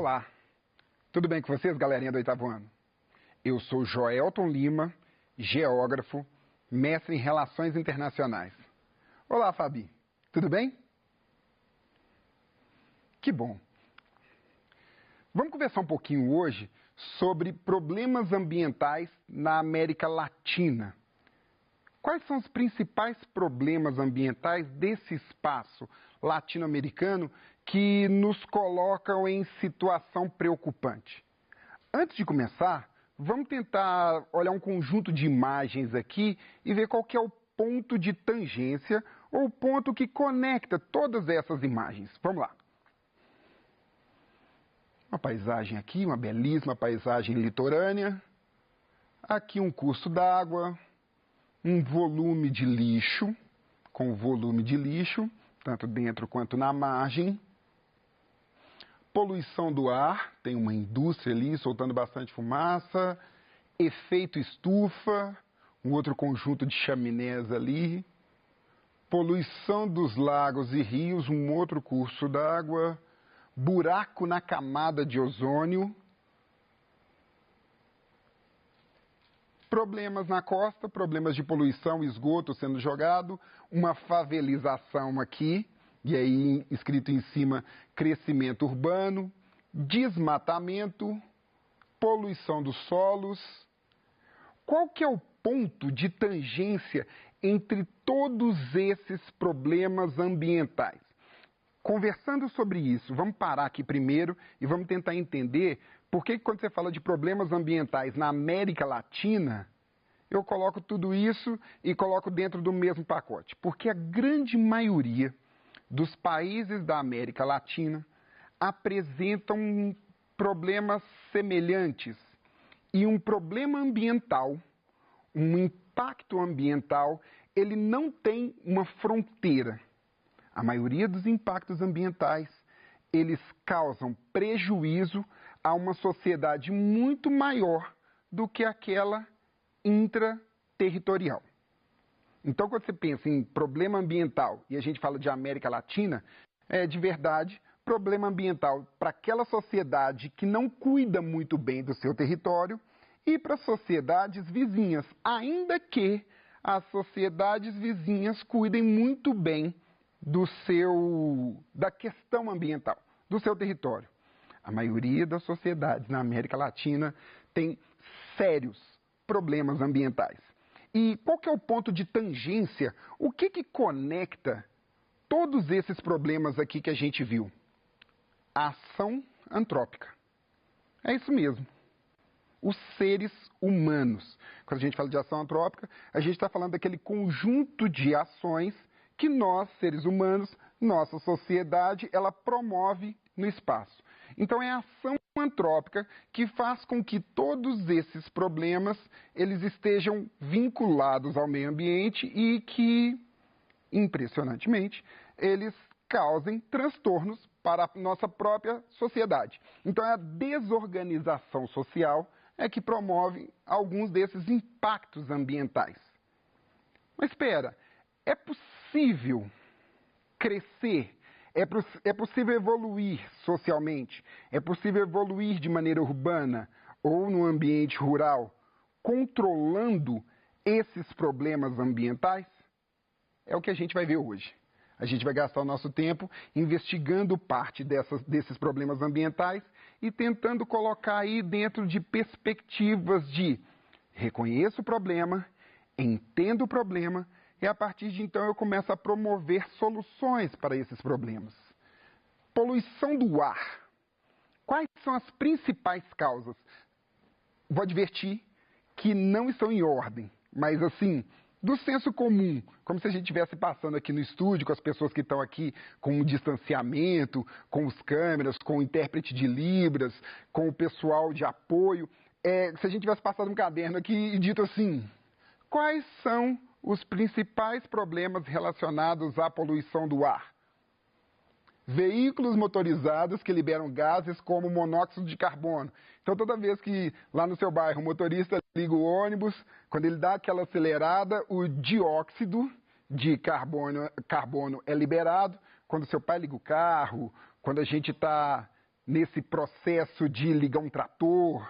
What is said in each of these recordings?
Olá, tudo bem com vocês, galerinha do oitavo ano? Eu sou Joelton Lima, geógrafo, mestre em Relações Internacionais. Olá, Fabi, tudo bem? Que bom. Vamos conversar um pouquinho hoje sobre problemas ambientais na América Latina. Quais são os principais problemas ambientais desse espaço latino-americano que nos colocam em situação preocupante? Antes de começar, vamos tentar olhar um conjunto de imagens aqui e ver qual que é o ponto de tangência ou o ponto que conecta todas essas imagens. Vamos lá. Uma paisagem aqui, uma belíssima paisagem litorânea. Aqui um curso d'água, um volume de lixo, com volume de lixo, tanto dentro quanto na margem. Poluição do ar, tem uma indústria ali soltando bastante fumaça. Efeito estufa, um outro conjunto de chaminés ali. Poluição dos lagos e rios, um outro curso d'água. Buraco na camada de ozônio. Problemas na costa, problemas de poluição, esgoto sendo jogado, uma favelização aqui, e aí escrito em cima, crescimento urbano, desmatamento, poluição dos solos. Qual que é o ponto de tangência entre todos esses problemas ambientais? Conversando sobre isso, vamos parar aqui primeiro e vamos tentar entender por que quando você fala de problemas ambientais na América Latina, eu coloco tudo isso e coloco dentro do mesmo pacote. Porque a grande maioria dos países da América Latina apresentam problemas semelhantes. E um problema ambiental, um impacto ambiental, ele não tem uma fronteira. A maioria dos impactos ambientais, eles causam prejuízo a uma sociedade muito maior do que aquela intraterritorial. Então, quando você pensa em problema ambiental e a gente fala de América Latina, é de verdade problema ambiental para aquela sociedade que não cuida muito bem do seu território e para sociedades vizinhas, ainda que as sociedades vizinhas cuidem muito bem da questão ambiental, do seu território. A maioria das sociedades na América Latina tem sérios problemas ambientais. E qual que é o ponto de tangência? O que conecta todos esses problemas aqui que a gente viu? A ação antrópica. É isso mesmo. Os seres humanos. Quando a gente fala de ação antrópica, a gente está falando daquele conjunto de ações que nós, seres humanos, nossa sociedade, ela promove no espaço. Então é a ação antrópica que faz com que todos esses problemas eles estejam vinculados ao meio ambiente e que, impressionantemente, eles causem transtornos para a nossa própria sociedade. Então é a desorganização social que promove alguns desses impactos ambientais. Mas espera, é possível crescer? É possível evoluir socialmente? É possível evoluir de maneira urbana ou no ambiente rural, controlando esses problemas ambientais? É o que a gente vai ver hoje. A gente vai gastar o nosso tempo investigando parte desses problemas ambientais e tentando colocar aí dentro de perspectivas de reconheço o problema, entendo o problema, e a partir de então eu começo a promover soluções para esses problemas. Poluição do ar. Quais são as principais causas? Vou advertir que não estão em ordem, mas assim, do senso comum, como se a gente estivesse passando aqui no estúdio com as pessoas que estão aqui com o distanciamento, com os câmeras, com o intérprete de Libras, com o pessoal de apoio. Se a gente tivesse passado um caderno aqui e dito assim, quais são os principais problemas relacionados à poluição do ar? Veículos motorizados que liberam gases como monóxido de carbono. Então, toda vez que lá no seu bairro o motorista liga o ônibus, quando ele dá aquela acelerada, o dióxido de carbono é liberado. Quando seu pai liga o carro, quando a gente está nesse processo de ligar um trator,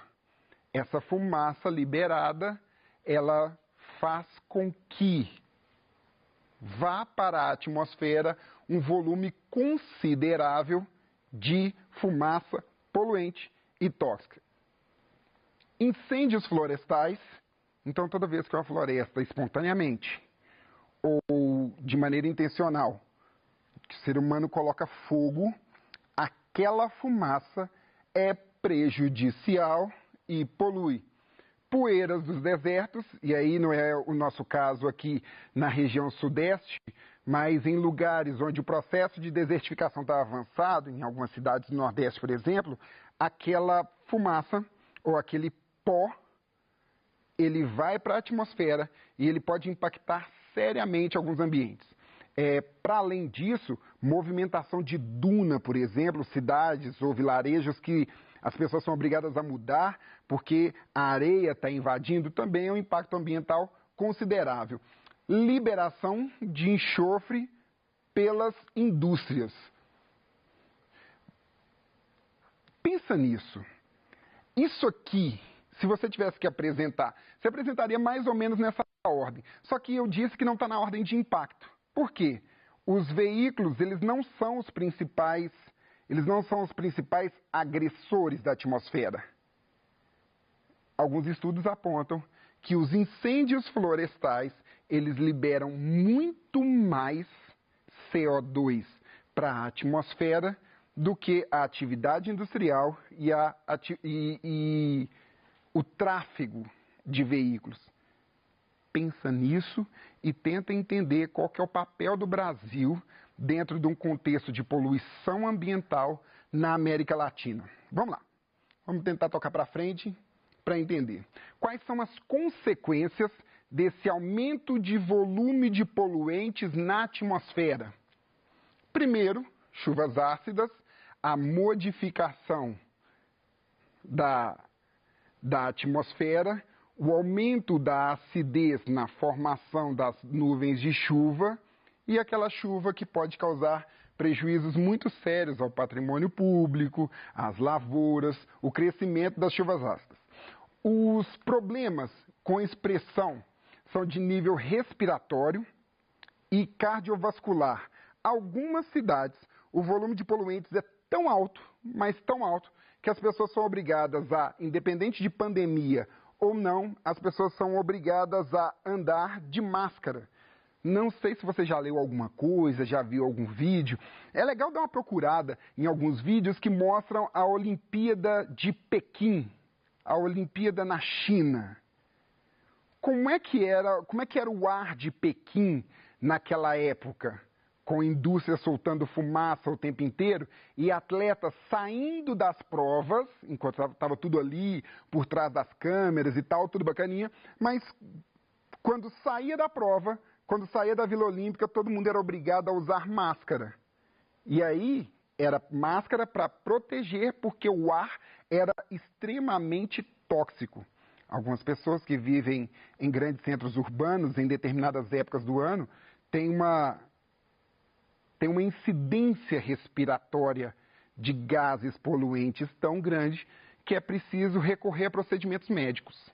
essa fumaça liberada, ela faz com que vá para a atmosfera um volume considerável de fumaça poluente e tóxica. Incêndios florestais, então toda vez que uma floresta espontaneamente ou de maneira intencional, que o ser humano coloca fogo, aquela fumaça é prejudicial e polui. Poeiras dos desertos, e aí não é o nosso caso aqui na região sudeste, mas em lugares onde o processo de desertificação está avançado, em algumas cidades do Nordeste, por exemplo, aquela fumaça ou aquele pó, ele vai para a atmosfera e ele pode impactar seriamente alguns ambientes. Para além disso, movimentação de duna, por exemplo, cidades ou vilarejos que as pessoas são obrigadas a mudar porque a areia está invadindo, também é um impacto ambiental considerável. Liberação de enxofre pelas indústrias. Pensa nisso. Isso aqui, se você tivesse que apresentar, você apresentaria mais ou menos nessa ordem. Só que eu disse que não está na ordem de impacto. Por quê? Os veículos, eles não são os principais agressores da atmosfera. Alguns estudos apontam que os incêndios florestais, eles liberam muito mais CO2 para a atmosfera do que a atividade industrial e o tráfego de veículos. Pensa nisso e tenta entender qual que é o papel do Brasil dentro de um contexto de poluição ambiental na América Latina. Vamos lá, vamos tentar tocar para frente para entender. Quais são as consequências desse aumento de volume de poluentes na atmosfera? Primeiro, chuvas ácidas, a modificação da atmosfera, o aumento da acidez na formação das nuvens de chuva e aquela chuva que pode causar prejuízos muito sérios ao patrimônio público, às lavouras, o crescimento das chuvas ácidas. Os problemas com expressão são de nível respiratório e cardiovascular. Algumas cidades, o volume de poluentes é tão alto, mas tão alto, que as pessoas são obrigadas a, independente de pandemia ou não, as pessoas são obrigadas a andar de máscara. Não sei se você já leu alguma coisa, já viu algum vídeo. É legal dar uma procurada em alguns vídeos que mostram a Olimpíada de Pequim, a Olimpíada na China. Como é que era o ar de Pequim naquela época? Com a indústria soltando fumaça o tempo inteiro e atletas saindo das provas, enquanto estava tudo ali, por trás das câmeras e tal, tudo bacaninha, mas quando saía da prova, quando saía da Vila Olímpica, todo mundo era obrigado a usar máscara. E aí, era máscara para proteger, porque o ar era extremamente tóxico. Algumas pessoas que vivem em grandes centros urbanos, em determinadas épocas do ano, têm uma incidência respiratória de gases poluentes tão grande que é preciso recorrer a procedimentos médicos.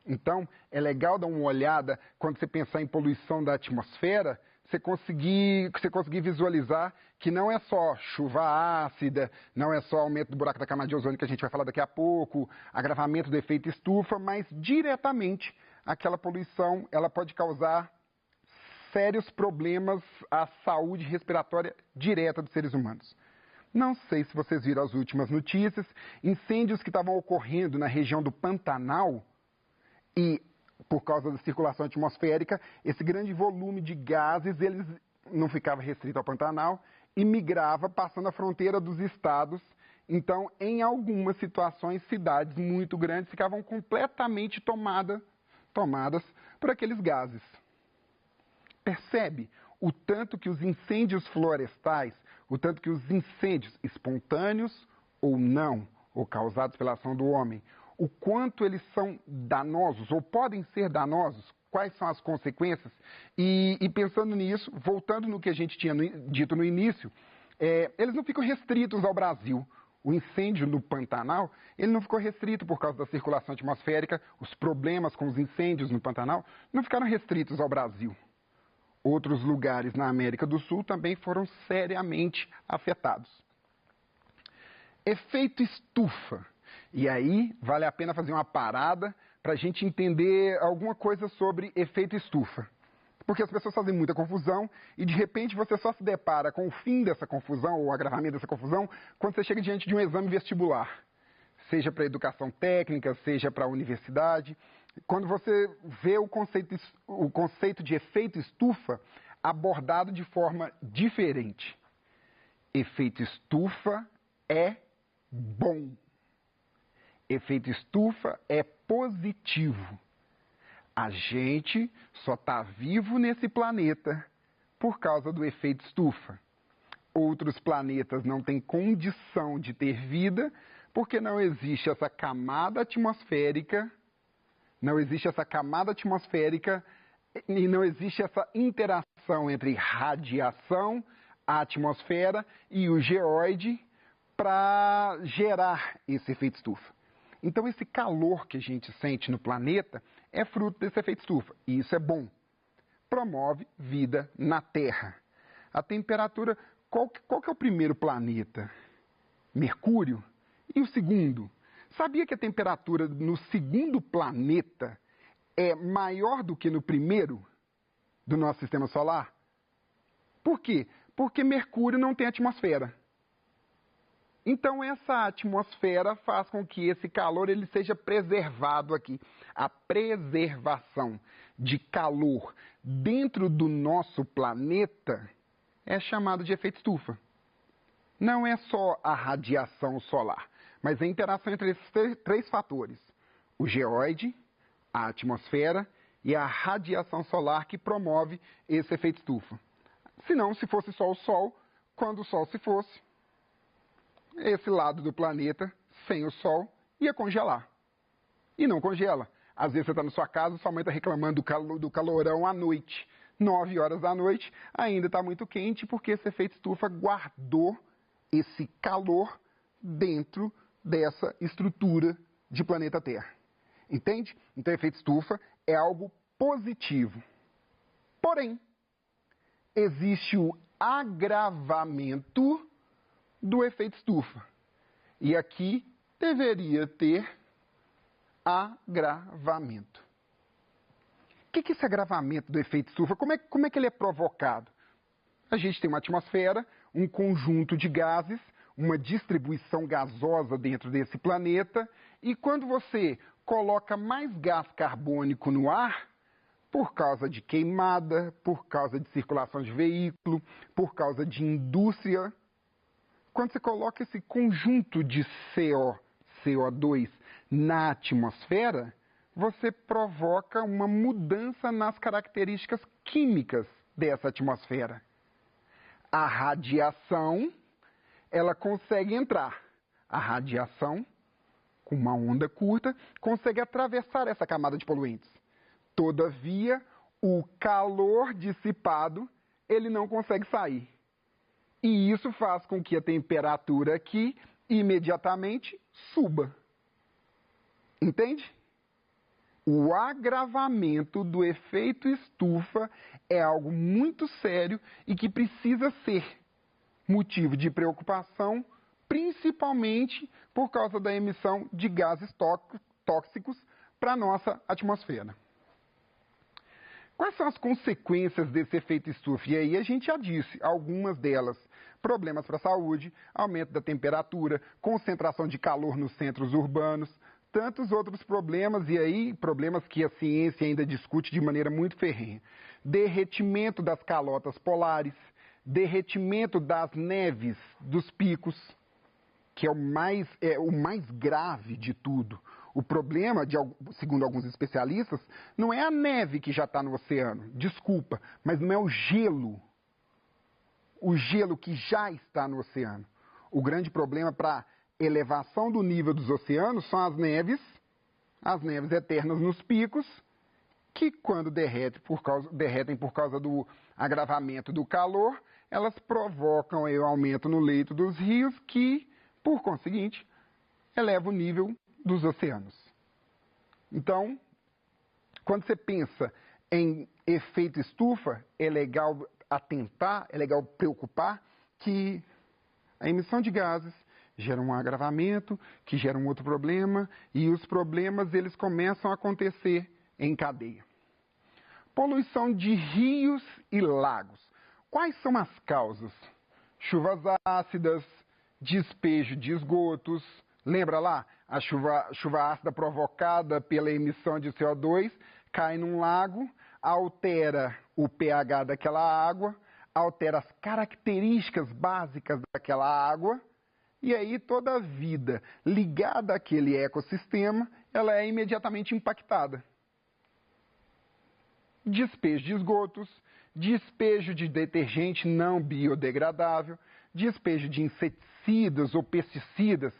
Então, é legal dar uma olhada, quando você pensar em poluição da atmosfera, você conseguir visualizar que não é só chuva ácida, não é só aumento do buraco da camada de ozônio, que a gente vai falar daqui a pouco, agravamento do efeito estufa, mas diretamente aquela poluição ela pode causar sérios problemas à saúde respiratória direta dos seres humanos. Não sei se vocês viram as últimas notícias, incêndios que estavam ocorrendo na região do Pantanal e, por causa da circulação atmosférica, esse grande volume de gases, eles não ficava restrito ao Pantanal e migrava passando a fronteira dos estados. Então, em algumas situações, cidades muito grandes ficavam completamente tomadas por aqueles gases. Percebe o tanto que os incêndios florestais, o tanto que os incêndios espontâneos ou não, ou causados pela ação do homem, o quanto eles são danosos ou podem ser danosos, quais são as consequências? E pensando nisso, voltando no que a gente tinha dito no início, eles não ficam restritos ao Brasil. O incêndio no Pantanal, ele não ficou restrito por causa da circulação atmosférica, os problemas com os incêndios no Pantanal não ficaram restritos ao Brasil. Outros lugares na América do Sul também foram seriamente afetados. Efeito estufa. E aí vale a pena fazer uma parada para a gente entender alguma coisa sobre efeito estufa. Porque as pessoas fazem muita confusão e de repente você só se depara com o fim dessa confusão ou o agravamento dessa confusão quando você chega diante de um exame vestibular. Seja para educação técnica, seja para a universidade. Quando você vê o conceito de efeito estufa abordado de forma diferente. Efeito estufa é bom. Efeito estufa é positivo. A gente só está vivo nesse planeta por causa do efeito estufa. Outros planetas não têm condição de ter vida porque não existe essa camada atmosférica, e não existe essa interação entre radiação, a atmosfera e o geóide para gerar esse efeito estufa. Então, esse calor que a gente sente no planeta é fruto desse efeito estufa. E isso é bom. Promove vida na Terra. A temperatura... Qual que é o primeiro planeta? Mercúrio. E o segundo? Sabia que a temperatura no segundo planeta é maior do que no primeiro do nosso sistema solar? Por quê? Porque Mercúrio não tem atmosfera. Então, essa atmosfera faz com que esse calor ele seja preservado aqui. A preservação de calor dentro do nosso planeta é chamada de efeito estufa. Não é só a radiação solar, mas a interação entre esses três fatores. O geóide, a atmosfera e a radiação solar que promove esse efeito estufa. Se não, se fosse só o Sol, quando o Sol se fosse, esse lado do planeta, sem o Sol, ia congelar. E não congela. Às vezes você está na sua casa, sua mãe está reclamando do calorão à noite. 9 horas da noite, ainda está muito quente, porque esse efeito estufa guardou esse calor dentro dessa estrutura de planeta Terra. Entende? Então, o efeito estufa é algo positivo. Porém, existe o agravamento do efeito estufa. E aqui deveria ter agravamento. O que é esse agravamento do efeito estufa? Como é que ele é provocado? A gente tem uma atmosfera, um conjunto de gases, uma distribuição gasosa dentro desse planeta, e quando você coloca mais gás carbônico no ar, por causa de queimada, por causa de circulação de veículo, por causa de indústria, quando você coloca esse conjunto de CO2 na atmosfera, você provoca uma mudança nas características químicas dessa atmosfera. A radiação, ela consegue entrar. A radiação, com uma onda curta, consegue atravessar essa camada de poluentes. Todavia, o calor dissipado, ele não consegue sair. E isso faz com que a temperatura aqui imediatamente suba. Entende? O agravamento do efeito estufa é algo muito sério e que precisa ser motivo de preocupação, principalmente por causa da emissão de gases tóxicos para a nossa atmosfera. Quais são as consequências desse efeito estufa? E aí a gente já disse algumas delas. Problemas para a saúde, aumento da temperatura, concentração de calor nos centros urbanos, tantos outros problemas, e aí problemas que a ciência ainda discute de maneira muito ferrenha. Derretimento das calotas polares, derretimento das neves dos picos, que é o mais grave de tudo. O problema, segundo alguns especialistas, não é a neve que já está no oceano, desculpa, mas não é o gelo que já está no oceano. O grande problema para elevação do nível dos oceanos são as neves eternas nos picos, que quando derretem por causa do agravamento do calor, elas provocam aí o aumento no leito dos rios, que Por conseguinte, eleva o nível dos oceanos. Então, quando você pensa em efeito estufa, é legal atentar, é legal preocupar que a emissão de gases gera um agravamento, que gera um outro problema, e os problemas eles começam a acontecer em cadeia. Poluição de rios e lagos. Quais são as causas? Chuvas ácidas, despejo de esgotos. Lembra lá? A chuva ácida provocada pela emissão de CO2 cai num lago, altera o pH daquela água, altera as características básicas daquela água, e aí toda a vida ligada àquele ecossistema, ela é imediatamente impactada. Despejo de esgotos, despejo de detergente não biodegradável, despejo de inseticidas ou pesticidas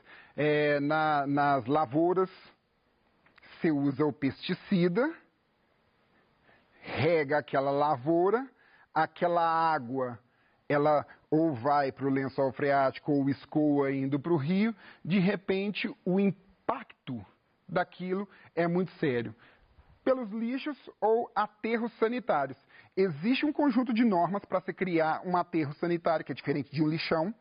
nas lavouras. Você usa o pesticida, rega aquela lavoura, aquela água, ela ou vai para o lençol freático ou escoa indo para o rio, de repente o impacto daquilo é muito sério. Pelos lixos ou aterros sanitários. Existe um conjunto de normas para se criar um aterro sanitário, que é diferente de um lixão.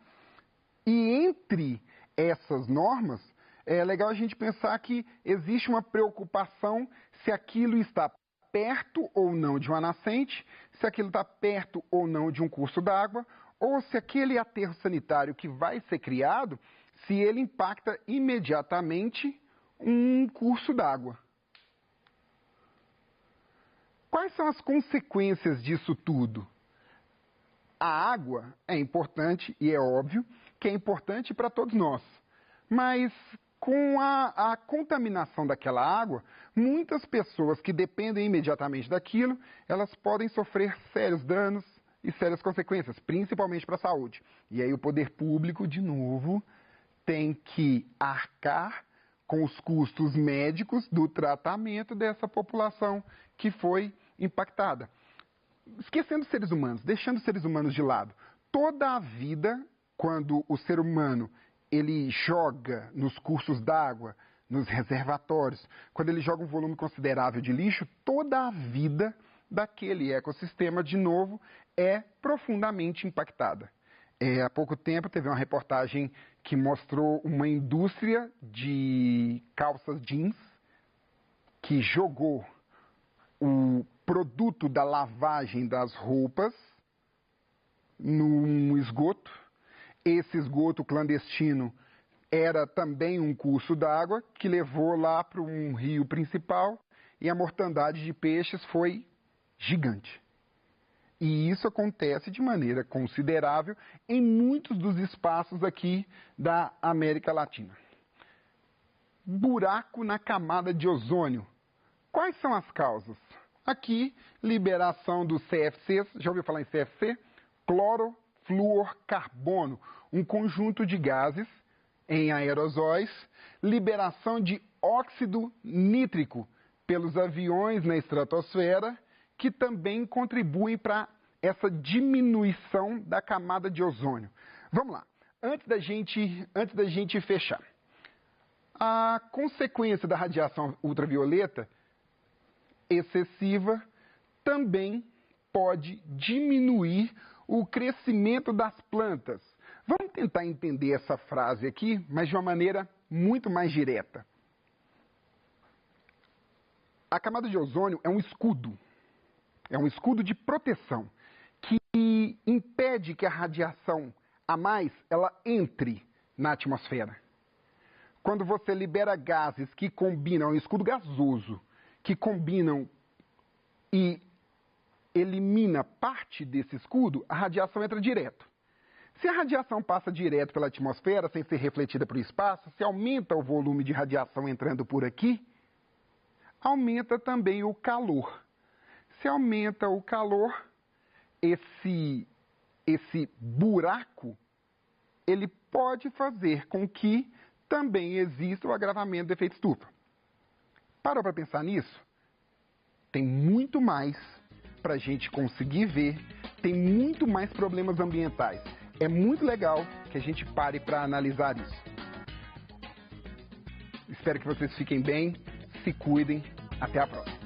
E entre essas normas, é legal a gente pensar que existe uma preocupação se aquilo está perto ou não de uma nascente, se aquilo está perto ou não de um curso d'água, ou se aquele aterro sanitário que vai ser criado, se ele impacta imediatamente um curso d'água. Quais são as consequências disso tudo? A água é importante e é óbvio que é importante para todos nós. Mas com a contaminação daquela água, muitas pessoas que dependem imediatamente daquilo, elas podem sofrer sérios danos e sérias consequências, principalmente para a saúde. E aí o poder público, de novo, tem que arcar com os custos médicos do tratamento dessa população que foi impactada. Esquecendo os seres humanos, deixando os seres humanos de lado. Toda a vida, quando o ser humano ele joga nos cursos d'água, nos reservatórios, quando ele joga um volume considerável de lixo, toda a vida daquele ecossistema, de novo, é profundamente impactada. Há pouco tempo teve uma reportagem que mostrou uma indústria de calças jeans que jogou o produto da lavagem das roupas num esgoto. Esse esgoto clandestino era também um curso d'água que levou lá para um rio principal e a mortandade de peixes foi gigante. E isso acontece de maneira considerável em muitos dos espaços aqui da América Latina. Buraco na camada de ozônio. Quais são as causas? Aqui, liberação dos CFCs, já ouviu falar em CFC? Clorofluorcarbono, um conjunto de gases em aerosóis, liberação de óxido nítrico pelos aviões na estratosfera, que também contribuem para essa diminuição da camada de ozônio. Vamos lá, antes da gente fechar. A consequência da radiação ultravioleta excessiva também pode diminuir o crescimento das plantas. Vamos tentar entender essa frase aqui, mas de uma maneira muito mais direta. A camada de ozônio é um escudo de proteção que impede que a radiação a mais ela entre na atmosfera. Quando você libera gases que combinam, é um escudo gasoso, que combinam e elimina parte desse escudo, a radiação entra direto. Se a radiação passa direto pela atmosfera, sem ser refletida para o espaço, se aumenta o volume de radiação entrando por aqui, aumenta também o calor. Se aumenta o calor, esse buraco, ele pode fazer com que também exista o agravamento do efeito estufa. Parou para pensar nisso? Tem muito mais para a gente conseguir ver, tem muito mais problemas ambientais. É muito legal que a gente pare para analisar isso. Espero que vocês fiquem bem, se cuidem. Até a próxima.